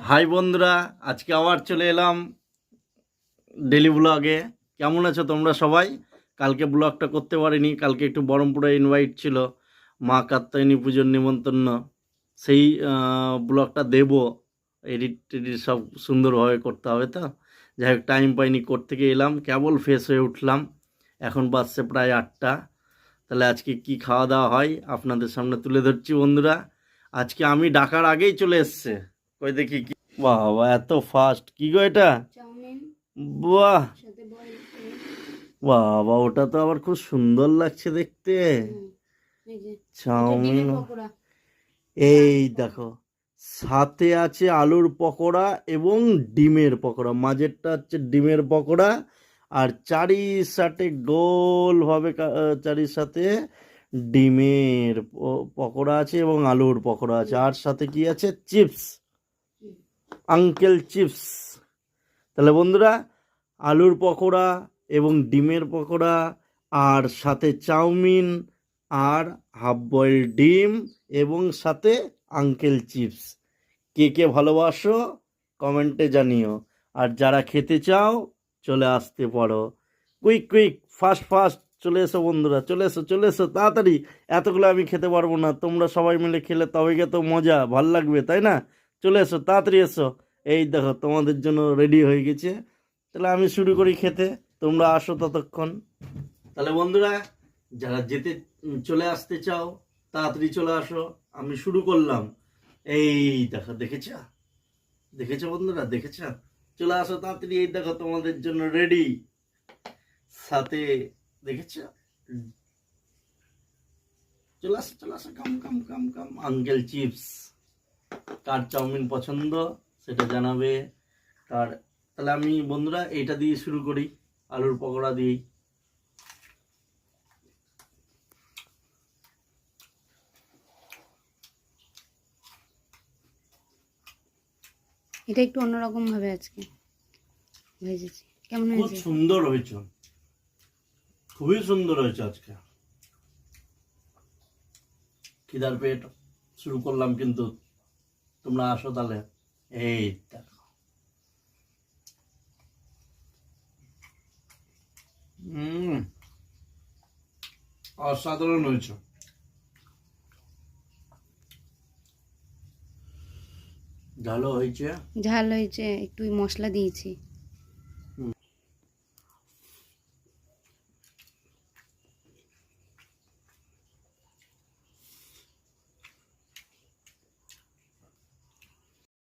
High বন্ধুরা, আজকে আবার চলে এলাম ডেলি ব্লগে। কেমন আছো তোমরা সবাই? কালকে ব্লগটা করতে পারিনি, কালকে একটু বহরমপুরে ইনভাইট ছিল, মা কাত্যায়নী পুজোর নিমন্ত্রণ। সেই ব্লগটা দেব, এডিট টেডিট সব সুন্দরভাবে করতে হবে তো। যাই হোক, টাইম পাইনি, কোর্ট থেকে এলাম, কেবল ফ্রেশ হয়ে উঠলাম, এখন বাজছে প্রায় 8টা। তাহলে আজকে কি খাওয়া দাওয়া হয় আপনাদের সামনে তুলে ধরছি বন্ধুরা। আজকে আমি ডাকার আগেই চলে এসছে, কই দেখি কি। বাবা, এত ফাস্ট কি গো এটা! বাহ বাবা, ওটা তো আবার খুব সুন্দর লাগছে দেখতে। চাউমিন, এই দেখো, সাথে আছে আলুর পকোড়া এবং ডিমের পকোড়া। মাঝেরটা হচ্ছে ডিমের পকোড়া, আর চারি গোলভাবে চারির সাথে ডিমের পকোড়া আছে এবং আলুর পকোড়া আছে, আর সাথে কি আছে? Chips, uncle chips. তাহলে বন্ধুরা, আলুর পকোড়া এবং ডিমের পকোড়া, আর সাথে চাউমিন, আর হাফ বয়েল ডিম, এবং সাথে আঙ্কেল চিপস। কে কে ভালোবাসো কমেন্টে জানিও, আর যারা খেতে চাও চলে আসতে পারো। কুইক কুইক, ফাস্ট ফাস্ট চলে এসো বন্ধুরা, চলে এসো চলে এসো তাড়াতাড়ি। এতগুলো আমি খেতে পারবো না, তোমরা সবাই মিলে খেলে তবে গিয়ে তো মজা ভাল লাগবে, তাই না? চলে এসো তাড়াতাড়ি এসো। এই দেখো, তোমাদের জন্য রেডি হয়ে গেছে। তাহলে আমি শুরু করি খেতে, তোমরা আসো ততক্ষণ। তাহলে বন্ধুরা, যারা যেতে চলে আসতে চাও তাড়াতাড়ি চলে আসো, আমি শুরু করলাম। এই দেখো, দেখেছ দেখেছো বন্ধুরা, দেখেছ? চলে আসো তাড়াতাড়ি, এই দেখো তোমাদের জন্য রেডি। সাথে দেখেছ, চলে আসো চলে আসো, কাম কাম কাম কাম, আঙ্কেল চিপস। কার চাউমিন পছন্দ সেটা জানাবে। কার, তাহলে আমি বন্ধুরা এইটা দিয়ে শুরু করি, আলুর পকোড়া দিই। এটা একটু অন্যরকম ভাবে আজকে ভেজেছি। কেমন খুব হয়েছে? সুন্দর হয়েছে, খুবই সুন্দর হয়েছে আজকে। খিদার পেট, শুরু করলাম কিন্তু। তোমরা আসো তাহলে। এই দেখো, অসাধারণ হয়েছে। ঝালও হয়েছে, ঝাল হয়েছে, একটু মশলা দিয়েছি।